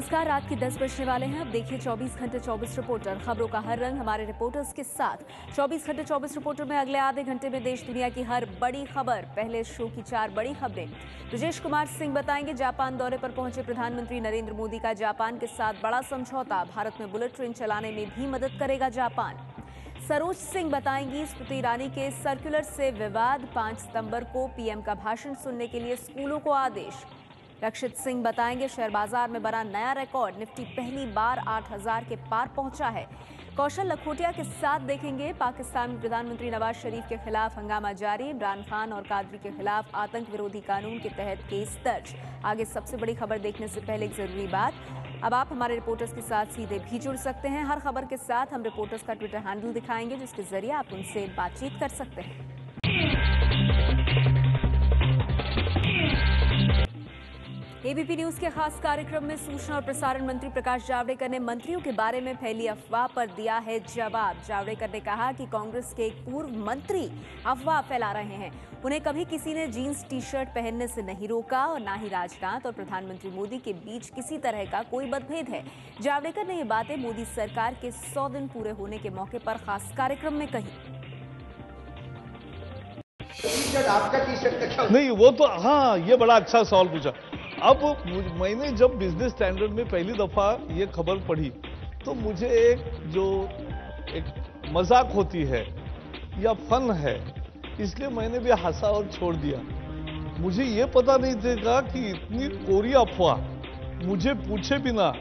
नमस्कार, रात के 10 बजने वाले हैं। अब देखिए 24 घंटे 24 रिपोर्टर, खबरों का हर रंग हमारे रिपोर्टर्स के साथ। 24 घंटे 24 रिपोर्टर में अगले आधे घंटे में देश दुनिया की हर बड़ी खबर। पहले शो की 4 बड़ी खबरें। ब्रजेश कुमार सिंह बताएंगे जापान दौरे पर पहुंचे प्रधानमंत्री नरेंद्र मोदी का जापान के साथ बड़ा समझौता। भारत में बुलेट ट्रेन चलाने में भी मदद करेगा जापान। सरोज सिंह बताएंगी स्मृति ईरानी के सर्कुलर से विवाद। 5 सितंबर को पीएम का भाषण सुनने के लिए स्कूलों को आदेश। रक्षित सिंह बताएंगे शेयर बाजार में बना नया रिकॉर्ड। निफ्टी पहली बार 8000 के पार पहुंचा है। कौशल लखोटिया के साथ देखेंगे पाकिस्तान में प्रधानमंत्री नवाज शरीफ के खिलाफ हंगामा जारी। इमरान खान और कादरी के खिलाफ आतंक विरोधी कानून के तहत केस दर्ज। आगे सबसे बड़ी खबर देखने से पहले एक जरूरी बात, अब आप हमारे रिपोर्टर्स के साथ सीधे भी जुड़ सकते हैं। हर खबर के साथ हम रिपोर्टर्स का ट्विटर हैंडल दिखाएंगे, जिसके जरिए आप उनसे बातचीत कर सकते हैं। एबीपी न्यूज के खास कार्यक्रम में सूचना और प्रसारण मंत्री प्रकाश जावड़ेकर ने मंत्रियों के बारे में फैली अफवाह पर दिया है जवाब। जावड़ेकर ने कहा कि कांग्रेस के एक पूर्व मंत्री अफवाह फैला रहे हैं। उन्हें कभी किसी ने जीन्स टी शर्ट पहनने से नहीं रोका और ना ही राजनाथ और प्रधानमंत्री मोदी के बीच किसी तरह का कोई मतभेद है। जावड़ेकर ने ये बातें मोदी सरकार के 100 दिन पूरे होने के मौके पर खास कार्यक्रम में कही। आपका टी शर्ट का नहीं, वो तो हाँ, ये बड़ा अच्छा सवाल पूछा। अब मैंने जब बिजनेस स्टैंडर्ड में पहली दफा ये खबर पढ़ी तो मुझे एक मजाक होती है या फन है, इसलिए मैंने भी हंसा और छोड़ दिया। मुझे ये पता नहीं था कि इतनी कोरी अफवाह मुझे पूछे बिना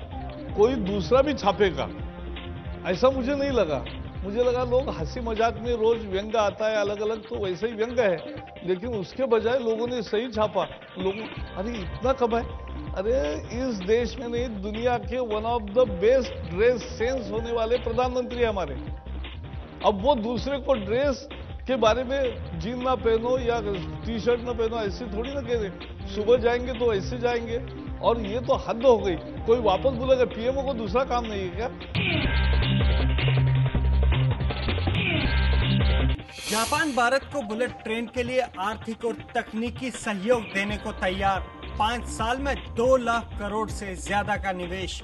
कोई दूसरा भी छापेगा, ऐसा मुझे नहीं लगा। मुझे लगा लोग हंसी मजाक में रोज व्यंग्य आता है अलग अलग, तो वैसे ही व्यंग्य है, लेकिन उसके बजाय लोगों ने सही छापा। लोगों अरे इतना कम है, अरे इस देश में नहीं दुनिया के one of the best dress sense होने वाले प्रधानमंत्री हमारे। अब वो दूसरे को ड्रेस के बारे में जीन ना पहनो या टी शर्ट ना पहनो ऐसे थोड़ी ना कह रहे। सुबह जाएंगे तो ऐसे जाएंगे, और ये तो हद हो गई। कोई वापस बोलेगा पीएमओ को दूसरा काम नहीं है क्या? जापान भारत को बुलेट ट्रेन के लिए आर्थिक और तकनीकी सहयोग देने को तैयार। 5 साल में 2 लाख करोड़ से ज्यादा का निवेश।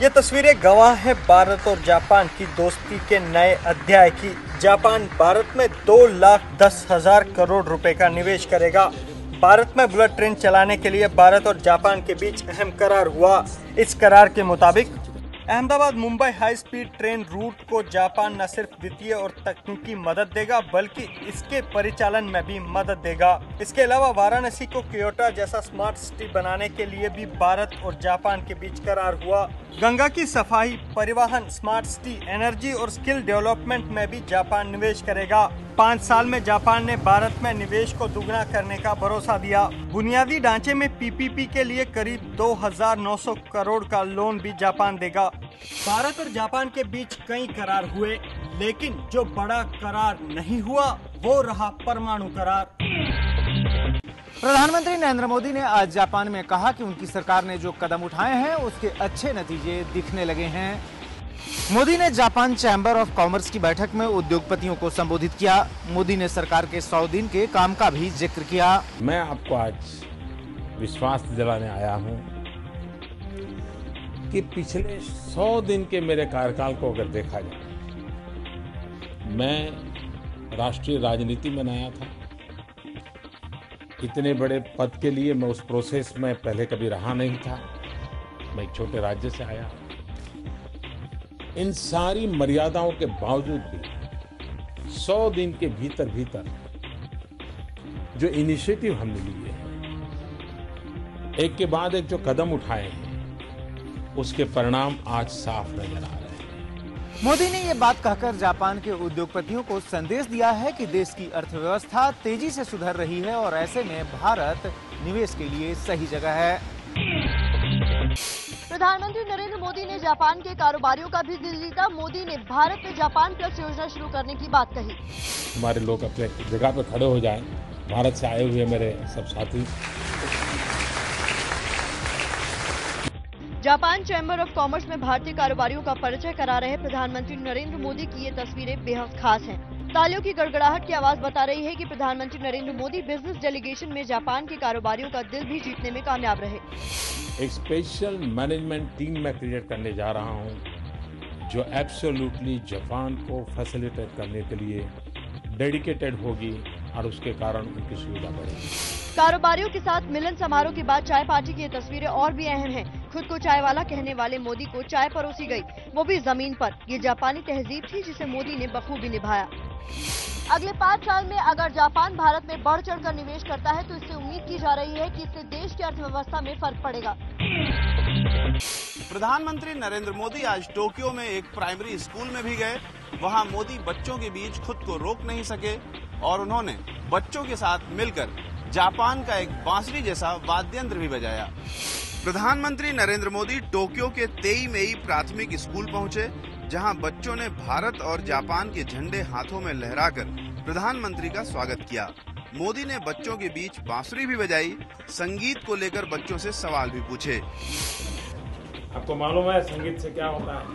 ये तस्वीरें गवाह है भारत और जापान की दोस्ती के नए अध्याय की। जापान भारत में 2,10,000 करोड़ रुपए का निवेश करेगा। भारत में बुलेट ट्रेन चलाने के लिए भारत और जापान के बीच अहम करार हुआ। इस करार के मुताबिक Ahmedabad Mumbai high speed train route को जापान न सिर्फ वित्तीय और तकनीकी मदद देगा बल्कि इसके परिचालन में भी मदद देगा। इसके अलावा वाराणसी को क्योटो जैसा स्मार्ट सिटी बनाने के लिए भी भारत और जापान के बीच करार हुआ। गंगा की सफाई, परिवहन, स्मार्ट सिटी, एनर्जी और स्किल डेवलपमेंट में भी जापान निवेश करेगा। 5 साल में जापान ने भारत में निवेश को दुगना करने का भरोसा दिया। बुनियादी ढांचे में पीपीपी के लिए करीब 2,900 करोड़ का लोन भी जापान देगा। भारत और जापान के बीच कई करार हुए, लेकिन जो बड़ा करार नहीं हुआ वो रहा परमाणु करार। प्रधानमंत्री नरेंद्र मोदी ने आज जापान में कहा कि उनकी सरकार ने जो कदम उठाए हैं उसके अच्छे नतीजे दिखने लगे हैं। मोदी ने जापान चैम्बर ऑफ कॉमर्स की बैठक में उद्योगपतियों को संबोधित किया। मोदी ने सरकार के 100 दिन के काम का भी जिक्र किया। मैं आपको आज विश्वास दिलाने आया हूं कि पिछले 100 दिन के मेरे कार्यकाल को अगर देखा जाए, मैं राष्ट्रीय राजनीति में नया था। इतने बड़े पद के लिए मैं उस प्रोसेस में पहले कभी रहा नहीं था। मैं एक छोटे राज्य से आया। इन सारी मर्यादाओं के बावजूद भी 100 दिन के भीतर भीतर जो इनिशिएटिव हमने लिए हैं, एक के बाद एक जो कदम उठाए हैं, उसके परिणाम आज साफ नजर आ रहे हैं। मोदी ने ये बात कहकर जापान के उद्योगपतियों को संदेश दिया है कि देश की अर्थव्यवस्था तेजी से सुधर रही है और ऐसे में भारत निवेश के लिए सही जगह है। प्रधानमंत्री नरेंद्र मोदी ने जापान के कारोबारियों का भी दिल जीता। मोदी ने भारत में जापान प्लस योजना शुरू करने की बात कही। हमारे लोग अपने जगह पर खड़े हो जाएं, भारत से आए हुए मेरे सब साथी। जापान चैम्बर ऑफ कॉमर्स में भारतीय कारोबारियों का परिचय करा रहे प्रधानमंत्री नरेंद्र मोदी की ये तस्वीरें बेहद खास हैं। तालियों की गड़गड़ाहट की आवाज बता रही है कि प्रधानमंत्री नरेंद्र मोदी बिजनेस डेलीगेशन में जापान के कारोबारियों का दिल भी जीतने में कामयाब रहे। एक स्पेशल मैनेजमेंट टीम मैं क्रिएट करने जा रहा हूं जो एब्सोल्युटली जापान को फैसिलिटेट करने के लिए डेडिकेटेड होगी और उसके कारण उनकी सुविधा बढ़ेगी। कारोबारियों के साथ मिलन समारोह के बाद चाय पार्टी की ये तस्वीरें और भी अहम हैं। खुद को चाय वाला कहने वाले मोदी को चाय परोसी गई, वो भी जमीन पर। ये जापानी तहजीब थी जिसे मोदी ने बखूबी निभाया। अगले 5 साल में अगर जापान भारत में बढ़ चढ़कर निवेश करता है तो इससे उम्मीद की जा रही है कि इससे देश की अर्थव्यवस्था में फर्क पड़ेगा। प्रधानमंत्री नरेंद्र मोदी आज टोक्यो में एक प्राइमरी स्कूल में भी गए। वहां मोदी बच्चों के बीच खुद को रोक नहीं सके और उन्होंने बच्चों के साथ मिलकर जापान का एक बांसुरी जैसा वाद्य यंत्र भी बजाया। प्रधानमंत्री नरेंद्र मोदी टोक्यो के तेईमेई प्राथमिक स्कूल पहुंचे, जहां बच्चों ने भारत और जापान के झंडे हाथों में लहराकर प्रधानमंत्री का स्वागत किया। मोदी ने बच्चों के बीच बांसुरी भी बजाई, संगीत को लेकर बच्चों से सवाल भी पूछे। आपको मालूम है संगीत से क्या होता है?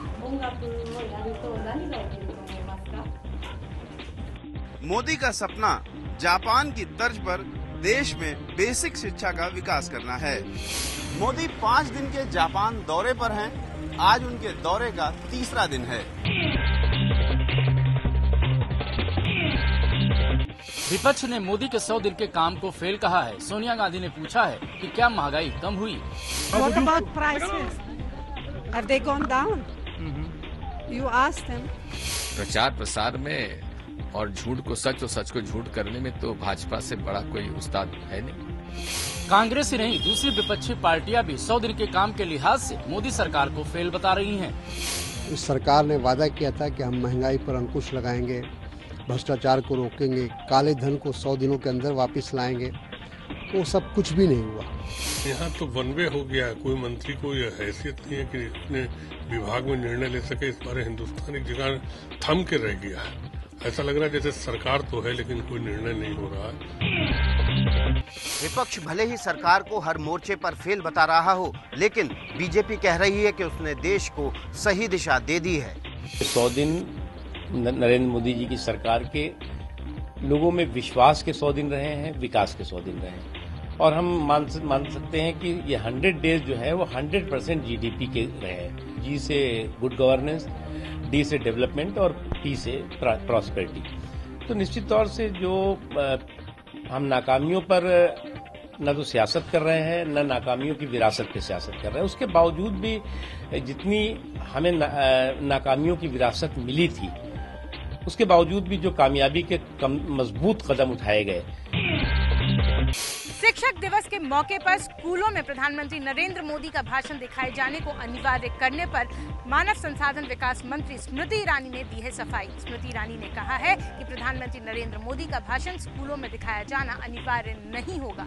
मोदी का सपना जापान की तर्ज पर देश में बेसिक शिक्षा का विकास करना है। मोदी 5 दिन के जापान दौरे पर हैं। आज उनके दौरे का 3रा दिन है। विपक्ष ने मोदी के 100 दिन के काम को फेल कहा है। सोनिया गांधी ने पूछा है कि क्या महंगाई कम हुई? What about prices? Have they gone down? You asked them. प्रचार प्रसार में और झूठ को सच और सच को झूठ करने में तो भाजपा से बड़ा कोई उस्ताद है नहीं। कांग्रेस ही नहीं, दूसरी विपक्षी पार्टियां भी 100 दिन के काम के लिहाज से मोदी सरकार को फेल बता रही हैं। इस सरकार ने वादा किया था कि हम महंगाई पर अंकुश लगाएंगे, भ्रष्टाचार को रोकेंगे, काले धन को 100 दिनों के अंदर वापस लाएंगे। वो सब कुछ भी नहीं हुआ। यहाँ तो वन वे हो गया। कोई मंत्री को यह हैसियत नहीं है कि अपने विभाग में निर्णय ले सके। इस बारे हिंदुस्तान एक जगह थम के रह गया है। ऐसा लग रहा है जैसे सरकार तो है लेकिन कोई निर्णय नहीं हो रहा है। विपक्ष भले ही सरकार को हर मोर्चे पर फेल बता रहा हो, लेकिन बीजेपी कह रही है कि उसने देश को सही दिशा दे दी है। 100 दिन नरेंद्र मोदी जी की सरकार के लोगों में विश्वास के 100 दिन रहे हैं, विकास के 100 दिन रहे हैं। और हम मान सकते हैं कि ये 100 डेज जो है वो 100% जीडीपी के रहे हैं। जी से गुड गवर्नेंस, डी से डेवलपमेंट और पी से प्रॉस्पेरिटी। तो निश्चित तौर से जो हम नाकामियों पर न तो सियासत कर रहे हैं, न नाकामियों की विरासत पे सियासत कर रहे हैं, उसके बावजूद भी जितनी हमें नाकामियों की विरासत मिली थी, उसके बावजूद भी जो कामयाबी के मजबूत कदम उठाए गए। शिक्षक दिवस के मौके पर स्कूलों में प्रधानमंत्री नरेंद्र मोदी का भाषण दिखाए जाने को अनिवार्य करने पर मानव संसाधन विकास मंत्री स्मृति ईरानी ने दी है सफाई। स्मृति ईरानी ने कहा है कि प्रधानमंत्री नरेंद्र मोदी का भाषण स्कूलों में दिखाया जाना अनिवार्य नहीं होगा।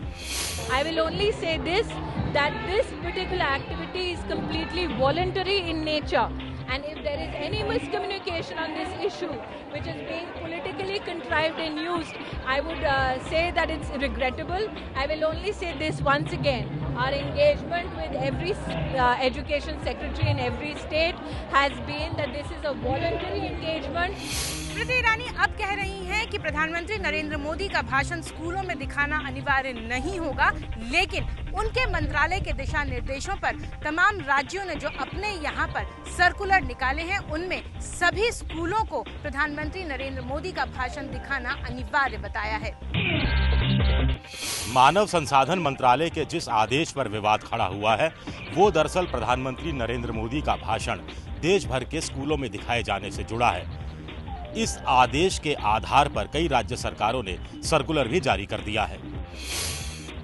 I will only say this, that this particular activity is completely voluntary in nature. And if there is any miscommunication on this issue, which is being politically contrived and used, I would say that it's regrettable. I will only say this once again. Our engagement with every education secretary in every state has been that this is a voluntary engagement. Smriti Irani अब कह रही हैं कि प्रधानमंत्री नरेंद्र मोदी का भाषण स्कूलों में दिखाना अनिवार्य नहीं होगा, लेकिन उनके मंत्रालय के दिशा निर्देशों पर तमाम राज्यों ने जो अपने यहाँ पर सर्कुलर निकाले हैं, उनमें सभी स्कूलों को प्रधानमंत्री नरेंद्र मोदी का भाषण दिखाना अनिवार्य बताया है। मानव संसाधन मंत्रालय के जिस आदेश पर विवाद खड़ा हुआ है, वो दरअसल प्रधानमंत्री नरेंद्र मोदी का भाषण देश भर के स्कूलों में दिखाए जाने से जुड़ा है। इस आदेश के आधार पर कई राज्य सरकारों ने सर्कुलर भी जारी कर दिया है।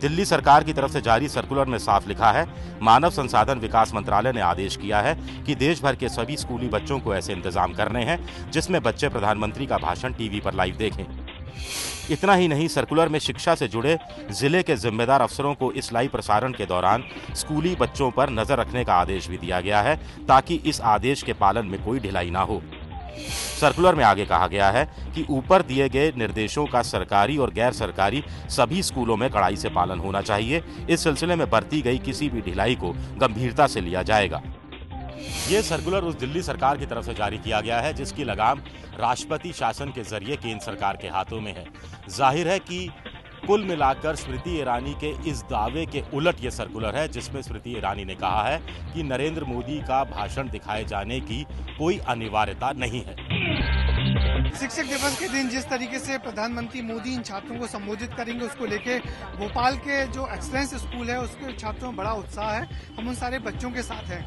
दिल्ली सरकार की तरफ से जारी सर्कुलर में साफ लिखा है, मानव संसाधन विकास मंत्रालय ने आदेश किया है कि देश भर के सभी स्कूली बच्चों को ऐसे इंतजाम करने हैं जिसमें बच्चे प्रधानमंत्री का भाषण टीवी पर लाइव देखें। इतना ही नहीं, सर्कुलर में शिक्षा से जुड़े जिले के जिम्मेदार अफसरों को इस लाइव प्रसारण के दौरान स्कूली बच्चों पर नजर रखने का आदेश भी दिया गया है, ताकि इस आदेश के पालन में कोई ढिलाई ना हो। सर्कुलर में आगे कहा गया है कि ऊपर दिए गए निर्देशों का सरकारी और गैर सरकारी सभी स्कूलों में कड़ाई से पालन होना चाहिए। इस सिलसिले में बरती गई किसी भी ढिलाई को गंभीरता से लिया जाएगा। ये सर्कुलर उस दिल्ली सरकार की तरफ से जारी किया गया है जिसकी लगाम राष्ट्रपति शासन के जरिए केंद्र सरकार के हाथों में है। जाहिर है कि कुल मिलाकर स्मृति ईरानी के इस दावे के उलट ये सर्कुलर है जिसमें स्मृति ईरानी ने कहा है कि नरेंद्र मोदी का भाषण दिखाए जाने की कोई अनिवार्यता नहीं है। शिक्षक दिवस के दिन जिस तरीके से प्रधानमंत्री मोदी इन छात्रों को संबोधित करेंगे उसको लेके भोपाल के जो एक्सलेंस स्कूल है उसके छात्रों में बड़ा उत्साह है। हम उन सारे बच्चों के साथ हैं।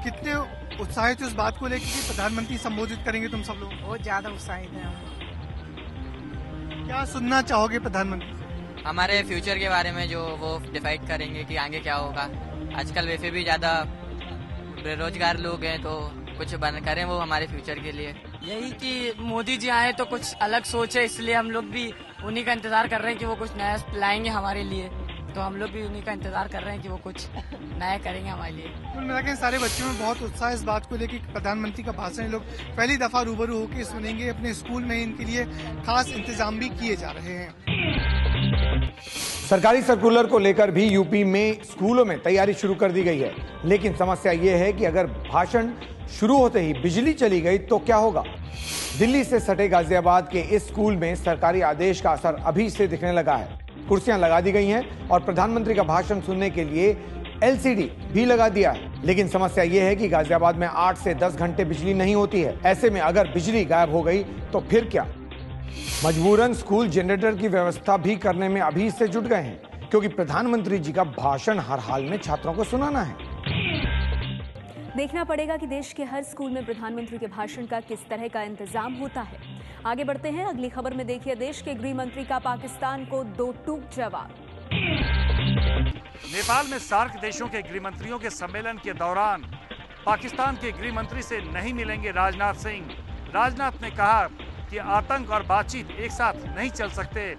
कितने उत्साहित इस बात को लेकर कि प्रधानमंत्री संबोधित करेंगे तुम सब लोग? बहुत ज्यादा उत्साहित हैं। क्या सुनना चाहोगे प्रधानमंत्री? हमारे फ्यूचर के बारे में जो वो डिसाइड करेंगे कि आगे क्या होगा। आजकल वैसे भी ज्यादा बेरोजगार लोग हैं तो कुछ बन करें वो हमारे फ्यूचर के लिए। यही कि मोदी जी आए तो कुछ अलग सोच है, इसलिए हम लोग भी उन्हीं का इंतजार कर रहे हैं कि वो कुछ नया लाएंगे हमारे लिए। तो हम लोग भी उन्हीं का इंतजार कर रहे हैं कि वो कुछ नया करेंगे हमारे लिए। कुल मिलाकर सारे बच्चों में बहुत उत्साह इस बात को लेकर प्रधानमंत्री का भाषण लोग पहली दफा रूबरू होकर सुनेंगे। अपने स्कूल में इनके लिए खास इंतजाम भी किए जा रहे हैं। सरकारी सर्कुलर को लेकर भी यूपी में स्कूलों में तैयारी शुरू कर दी गई है, लेकिन समस्या ये है कि अगर भाषण शुरू होते ही बिजली चली गई तो क्या होगा। दिल्ली से सटे गाजियाबाद के इस स्कूल में सरकारी आदेश का असर अभी से दिखने लगा है। कुर्सियां लगा दी गई हैं और प्रधानमंत्री का भाषण सुनने के लिए एलसीडी भी लगा दिया है। लेकिन समस्या यह है कि गाजियाबाद में 8 से 10 घंटे बिजली नहीं होती है। ऐसे में अगर बिजली गायब हो गई तो फिर क्या। मजबूरन स्कूल जनरेटर की व्यवस्था भी करने में अभी से जुट गए हैं, क्योंकि प्रधानमंत्री जी का भाषण हर हाल में छात्रों को सुनाना है। देखना पड़ेगा कि देश के हर स्कूल में प्रधानमंत्री के भाषण का किस तरह का इंतजाम होता है। आगे बढ़ते हैं। अगली खबर में देखिए, देश के गृह मंत्री का पाकिस्तान को 2 टूक जवाब। नेपाल में सार्क देशों के गृह मंत्रियों के सम्मेलन के दौरान पाकिस्तान के गृह मंत्री से नहीं मिलेंगे राजनाथ सिंह। राजनाथ ने कहा कि आतंक और बातचीत एक साथ नहीं चल सकते।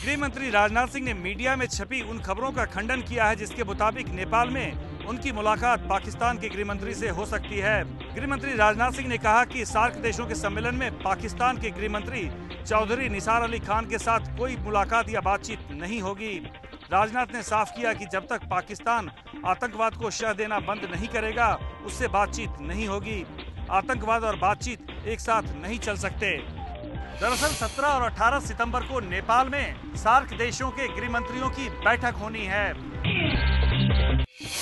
गृह मंत्री राजनाथ सिंह ने मीडिया में छपी उन खबरों का खंडन किया है जिसके मुताबिक नेपाल में उनकी मुलाकात पाकिस्तान के गृह मंत्री से हो सकती है। गृह मंत्री राजनाथ सिंह ने कहा कि सार्क देशों के सम्मेलन में पाकिस्तान के गृह मंत्री चौधरी निसार अली खान के साथ कोई मुलाकात या बातचीत नहीं होगी। राजनाथ ने साफ किया कि जब तक पाकिस्तान आतंकवाद को शह देना बंद नहीं करेगा उससे बातचीत नहीं होगी। आतंकवाद और बातचीत एक साथ नहीं चल सकते। दरअसल 17 और 18 सितंबर को नेपाल में सार्क देशों के गृह मंत्रियों की बैठक होनी है।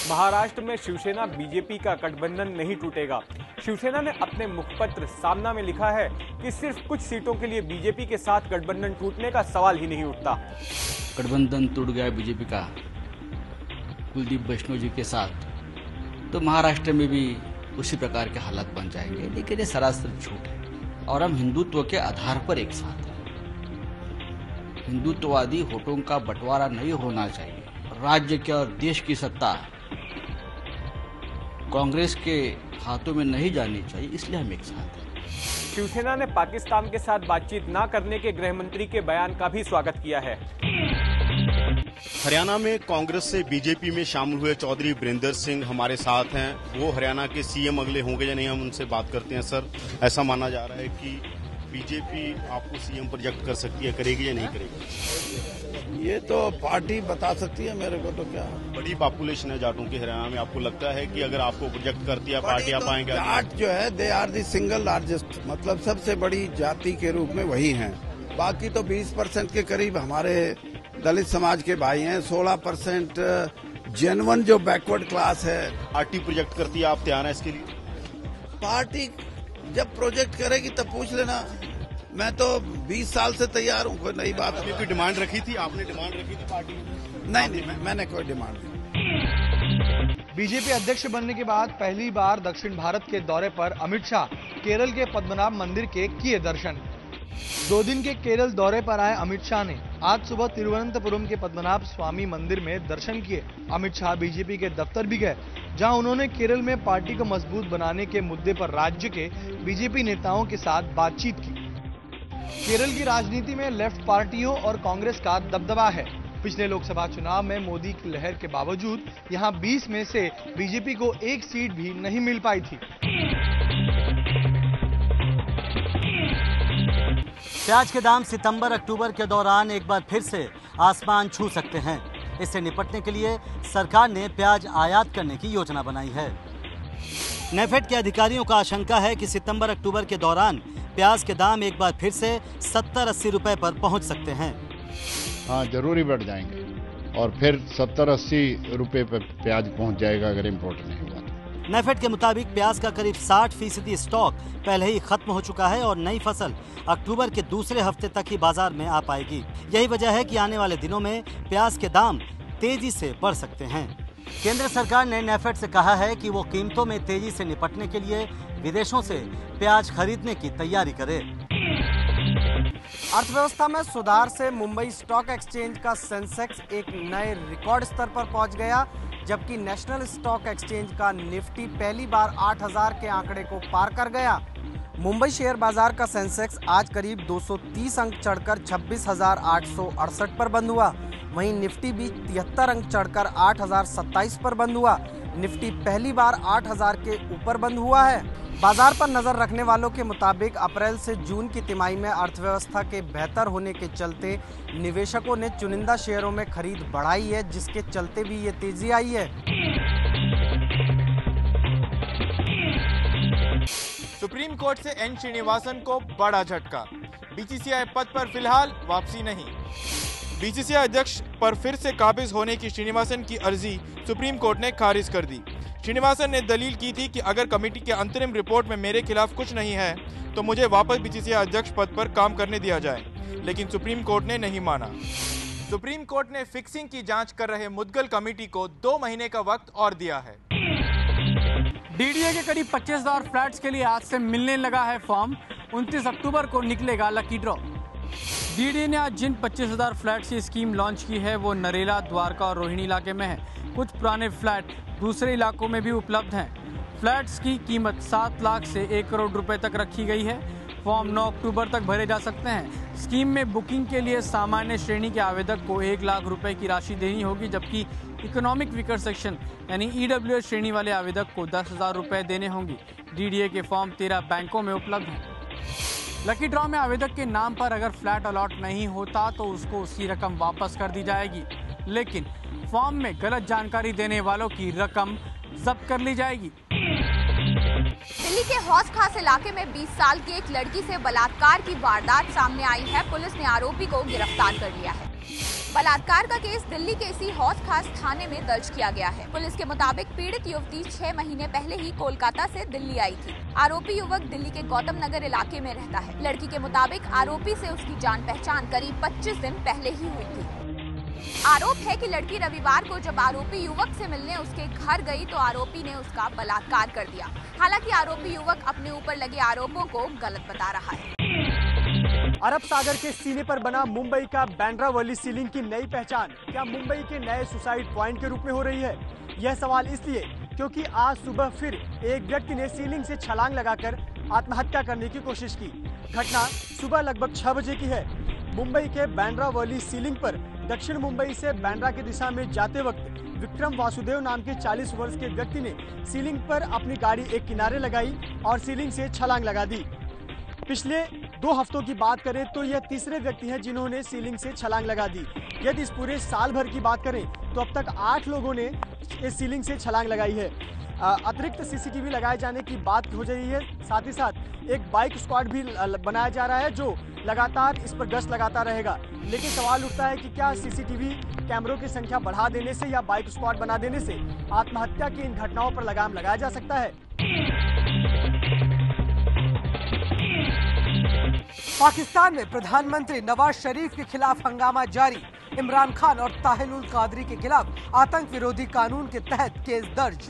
महाराष्ट्र में शिवसेना बीजेपी का गठबंधन नहीं टूटेगा। शिवसेना ने अपने मुखपत्र सामना में लिखा है कि सिर्फ कुछ सीटों के लिए बीजेपी के साथ गठबंधन टूटने का सवाल ही नहीं उठता। गठबंधन टूट गया बीजेपी का कुलदीप वैष्णव जी के साथ, तो महाराष्ट्र में भी उसी प्रकार के हालात बन जाएंगे। लेकिन ये सरासर झूठ है और हम हिंदुत्व के आधार पर एक साथ हैं। हिंदुत्ववादी वोटों का बंटवारा नहीं होना चाहिए। राज्य के और देश की सत्ता कांग्रेस के हाथों में नहीं जानी चाहिए, इसलिए हम एक साथ हैं। शिवसेना ने पाकिस्तान के साथ बातचीत न करने के गृह मंत्री के बयान का भी स्वागत किया है। हरियाणा में कांग्रेस से बीजेपी में शामिल हुए चौधरी वीरेंद्र सिंह हमारे साथ हैं। वो हरियाणा के सीएम अगले होंगे या नहीं, हम उनसे बात करते हैं। सर, ऐसा माना जा रहा है कि बीजेपी आपको सीएम प्रोजेक्ट कर सकती है, करेगी या नहीं करेगी? ये तो पार्टी बता सकती है, मेरे को तो क्या। बड़ी पॉपुलेशन है जाटों की हरियाणा में, आपको लगता है कि अगर आपको प्रोजेक्ट करती है पार्टी आप आएंगे? जाट जो है they are the single largest, मतलब सबसे बड़ी जाति के रूप में वही हैं। बाकी तो 20% के करीब हमारे दलित समाज के भाई हैं, 16% जेनवन जो बैकवर्ड क्लास है। पार्टी प्रोजेक्ट करती है, आप तैयार हैं इसके लिए? पार्टी जब प्रोजेक्ट करेगी तब पूछ लेना। मैं तो 20 साल से तैयार हूँ, कोई नई बात। कोई डिमांड रखी थी आपने? डिमांड रखी थी पार्टी? नहीं, मैंने कोई डिमांड नहीं। बीजेपी अध्यक्ष बनने के बाद पहली बार दक्षिण भारत के दौरे पर अमित शाह केरल के पद्मनाभ मंदिर के किए दर्शन। 2 दिन के केरल दौरे पर आए अमित शाह ने आज सुबह तिरुवनंतपुरम के पद्मनाभ स्वामी मंदिर में दर्शन किए। अमित शाह बीजेपी के दफ्तर भी गए, जहां उन्होंने केरल में पार्टी को मजबूत बनाने के मुद्दे पर राज्य के बीजेपी नेताओं के साथ बातचीत की। केरल की राजनीति में लेफ्ट पार्टियों और कांग्रेस का दबदबा है। पिछले लोकसभा चुनाव में मोदी की लहर के बावजूद यहां 20 में से बीजेपी को 1 सीट भी नहीं मिल पाई थी। प्याज के दाम सितंबर-अक्टूबर के दौरान एक बार फिर से आसमान छू सकते हैं। इससे निपटने के लिए सरकार ने प्याज आयात करने की योजना बनाई है। नेफेड के अधिकारियों का आशंका है कि सितंबर-अक्टूबर के दौरान प्याज के दाम एक बार फिर से 70-80 रुपए पर पहुंच सकते हैं। हाँ, जरूर ही बढ़ जाएंगे और फिर 70-80 रुपए पर प्याज पहुंच जाएगा अगर इम्पोर्ट नहीं हुआ। नेफेड के मुताबिक प्याज का करीब 60% स्टॉक पहले ही खत्म हो चुका है और नई फसल अक्टूबर के दूसरे हफ्ते तक ही बाजार में आ पाएगी। यही वजह है कि आने वाले दिनों में प्याज के दाम तेजी से बढ़ सकते हैं। केंद्र सरकार ने नेफेड से कहा है कि वो कीमतों में तेजी से निपटने के लिए विदेशों से प्याज खरीदने की तैयारी करे। अर्थव्यवस्था में सुधार से मुंबई स्टॉक एक्सचेंज का सेंसेक्स एक नए रिकॉर्ड स्तर पर पहुंच गया, जबकि नेशनल स्टॉक एक्सचेंज का निफ्टी पहली बार 8000 के आंकड़े को पार कर गया। मुंबई शेयर बाजार का सेंसेक्स आज करीब 230 अंक चढ़कर 26,868 पर बंद हुआ। वहीं निफ्टी भी 73 अंक चढ़कर 8,027 पर बंद हुआ। निफ्टी पहली बार 8,000 के ऊपर बंद हुआ है। बाजार पर नजर रखने वालों के मुताबिक अप्रैल से जून की तिमाही में अर्थव्यवस्था के बेहतर होने के चलते निवेशकों ने चुनिंदा शेयरों में खरीद बढ़ाई है, जिसके चलते भी ये तेजी आई है। सुप्रीम कोर्ट से एन श्रीनिवासन को बड़ा झटका। बीसीसीआई पद पर फिलहाल वापसी नहीं। बीसीसीआई अध्यक्ष पर फिर से काबिज होने की श्रीनिवासन की अर्जी सुप्रीम कोर्ट ने खारिज कर दी। श्रीनिवासन ने दलील की थी कि अगर कमेटी के अंतरिम रिपोर्ट में मेरे खिलाफ कुछ नहीं है तो मुझे वापस बीसीसीआई अध्यक्ष पद पर काम करने दिया जाए, लेकिन सुप्रीम कोर्ट ने नहीं माना। सुप्रीम कोर्ट ने फिक्सिंग की जांच कर रहे मुद्गल कमेटी को 2 महीने का वक्त और दिया है। डीडीए के करीब 25,000 फ्लैट्स के लिए आज से मिलने लगा है फॉर्म। 29 अक्टूबर को निकलेगा लकी ड्रॉ। डीडीए ने आज जिन 25,000 फ्लैट्स की स्कीम लॉन्च की है वो नरेला, द्वारका और रोहिणी इलाके में है। कुछ पुराने फ्लैट दूसरे इलाकों में भी उपलब्ध हैं। फ्लैट्स की कीमत 7 लाख से 1 करोड़ रुपए तक रखी गई है। फॉर्म 9 अक्टूबर तक भरे जा सकते हैं। स्कीम में बुकिंग के लिए सामान्य श्रेणी के आवेदक को 1 लाख रुपए की राशि देनी होगी, जबकि इकोनॉमिक वीकर सेक्शन यानी ईडब्ल्यूएस श्रेणी वाले आवेदक को 10,000 रुपए देने होंगे। डीडीए के फॉर्म 13 बैंकों में उपलब्ध हैं। लकी ड्रॉ में आवेदक के नाम पर अगर फ्लैट अलॉट नहीं होता तो उसको उसी रकम वापस कर दी जाएगी, लेकिन फॉर्म में गलत जानकारी देने वालों की रकम जब्त कर ली जाएगी। दिल्ली के हौस खास इलाके में 20 साल की एक लड़की से बलात्कार की वारदात सामने आई है। पुलिस ने आरोपी को गिरफ्तार कर लिया है। बलात्कार का केस दिल्ली के इसी हौस खास थाने में दर्ज किया गया है। पुलिस के मुताबिक पीड़ित युवती 6 महीने पहले ही कोलकाता से दिल्ली आई थी। आरोपी युवक दिल्ली के गौतम नगर इलाके में रहता है। लड़की के मुताबिक आरोपी से उसकी जान पहचान करीब 25 दिन पहले ही हुई थी। आरोप है कि लड़की रविवार को जब आरोपी युवक से मिलने उसके घर गई तो आरोपी ने उसका बलात्कार कर दिया। हालांकि आरोपी युवक अपने ऊपर लगे आरोपों को गलत बता रहा है। अरब सागर के सीने पर बना मुंबई का बांद्रा वैली सीलिंग की नई पहचान क्या मुंबई के नए सुसाइड पॉइंट के रूप में हो रही है? यह सवाल इसलिए क्योंकि आज सुबह फिर एक व्यक्ति ने सीलिंग से छलांग लगाकर आत्महत्या करने की कोशिश की। घटना सुबह लगभग 6 बजे की है। मुंबई के बांद्रा वैली सीलिंग पर दक्षिण मुंबई से बांद्रा की दिशा में जाते वक्त विक्रम वासुदेव नाम के 40 वर्ष के व्यक्ति ने सीलिंग पर अपनी गाड़ी एक किनारे लगाई और सीलिंग से छलांग लगा दी। पिछले 2 हफ्तों की बात करें तो यह तीसरे व्यक्ति हैं जिन्होंने सीलिंग से छलांग लगा दी। यदि इस पूरे साल भर की बात करें तो अब तक 8 लोगों ने इस सीलिंग से छलांग लगाई है। अतिरिक्त सीसीटीवी लगाए जाने की बात हो रही है। साथ ही साथ एक बाइक स्क्वाड भी बनाया जा रहा है जो लगातार इस पर गश्त लगाता रहेगा। लेकिन सवाल उठता है कि क्या सीसीटीवी कैमरों की संख्या बढ़ा देने से या बाइक स्क्वाड बना देने से आत्महत्या की इन घटनाओं पर लगाम लगाया जा सकता है? पाकिस्तान में प्रधानमंत्री नवाज शरीफ के खिलाफ हंगामा जारी। इमरान खान और ताहिरुल कादरी के खिलाफ आतंक विरोधी कानून के तहत केस दर्ज।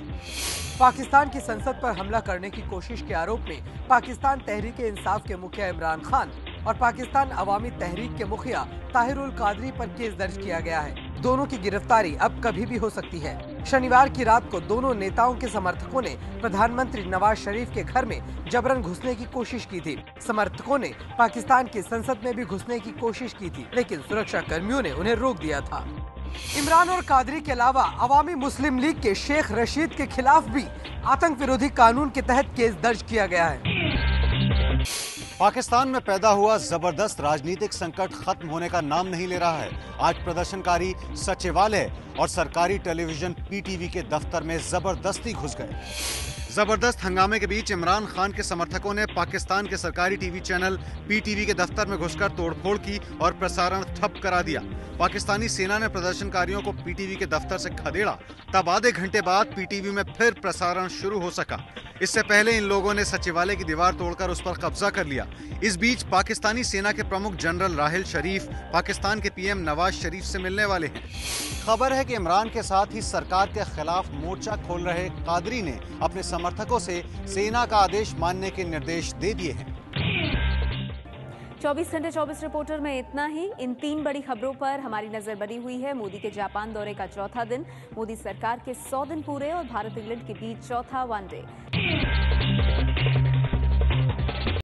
पाकिस्तान की संसद पर हमला करने की कोशिश के आरोप में पाकिस्तान तहरीक इंसाफ के मुखिया इमरान खान और पाकिस्तान अवामी तहरीक के मुखिया ताहिरुल कादरी पर केस दर्ज किया गया है। दोनों की गिरफ्तारी अब कभी भी हो सकती है। शनिवार की रात को दोनों नेताओं के समर्थकों ने प्रधानमंत्री नवाज शरीफ के घर में जबरन घुसने की कोशिश की थी। समर्थकों ने पाकिस्तान की संसद में भी घुसने की कोशिश की थी, लेकिन सुरक्षा कर्मियों ने उन्हें रोक दिया था। इमरान और कादरी के अलावा अवामी मुस्लिम लीग के शेख रशीद के खिलाफ भी आतंक विरोधी कानून के तहत केस दर्ज किया गया है। पाकिस्तान में पैदा हुआ जबरदस्त राजनीतिक संकट खत्म होने का नाम नहीं ले रहा है। आज प्रदर्शनकारी सचिवालय और सरकारी टेलीविजन पीटीवी के दफ्तर में जबरदस्ती घुस गए। जबरदस्त हंगामे के बीच इमरान खान के समर्थकों ने पाकिस्तान के सरकारी टीवी चैनल पीटीवी के दफ्तर में घुसकर तोड़फोड़ की और प्रसारण ठप करा दिया। पाकिस्तानी सेना ने प्रदर्शनकारियों को पीटीवी के दफ्तर से खदेड़ा, तब आधे घंटे बाद पीटीवी में फिर प्रसारण शुरू हो सका। इससे पहले इन लोगों ने सचिवालय की दीवार तोड़कर उस पर कब्जा कर लिया। इस बीच पाकिस्तानी सेना के प्रमुख जनरल राहिल शरीफ पाकिस्तान के पीएम नवाज शरीफ से मिलने वाले हैं। खबर है कि इमरान के साथ ही सरकार के खिलाफ मोर्चा खोल रहे कादरी ने अपने समर्थकों से सेना का आदेश मानने के निर्देश दे दिए हैं। 24 घंटे 24 रिपोर्टर में इतना ही। इन 3 बड़ी खबरों पर हमारी नजर बनी हुई है। मोदी के जापान दौरे का चौथा दिन, मोदी सरकार के 100 दिन पूरे और भारत इंग्लैंड के बीच चौथा वनडे।